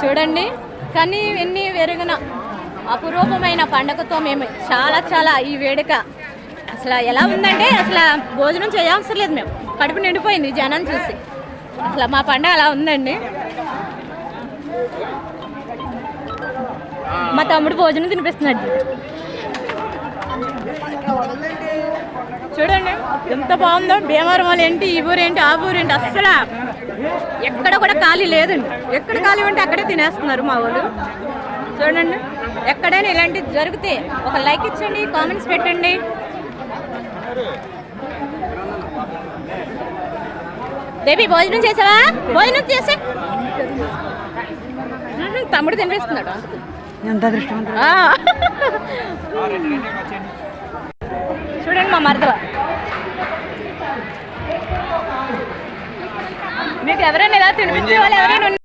చూడండి కానీ ఎన్ని వెరుగున అపురూపమైన పండగతో మేము చాలా ఈ వేడుక అసలు ఎలా ఉందంటే అసలు భోజనం చేయవసరం లేదు, మేము కడుపు నిండిపోయింది జనం చూసి. అసలు మా పండగ అలా ఉందండి. మా తమ్ముడు భోజనం తినిపిస్తున్నాడు. చూడండి ఎంత బాగుందో. భీమవరం వాళ్ళు ఏంటి, ఈ ఊరేంటి, ఆ ఊరేంటి, అస్సలు ఎక్కడ కూడా ఖాళీ లేదండి. ఎక్కడ ఖాళీ ఉంటే అక్కడే తినేస్తున్నారు మా వాళ్ళు. చూడండి ఎక్కడైనా ఇలాంటివి జరిగితే ఒక లైక్ ఇచ్చండి, కామెంట్స్ పెట్టండి. బేబీ భోజనం చేసావా? భోజనం చేసే తమ్ముడు తినిపిస్తున్నాడు. ఎంత అదృష్టం. చూడండి మా మరదవ. మీకు ఎవరైనా ఇలా తినిపించే వాళ్ళు ఎవరైనా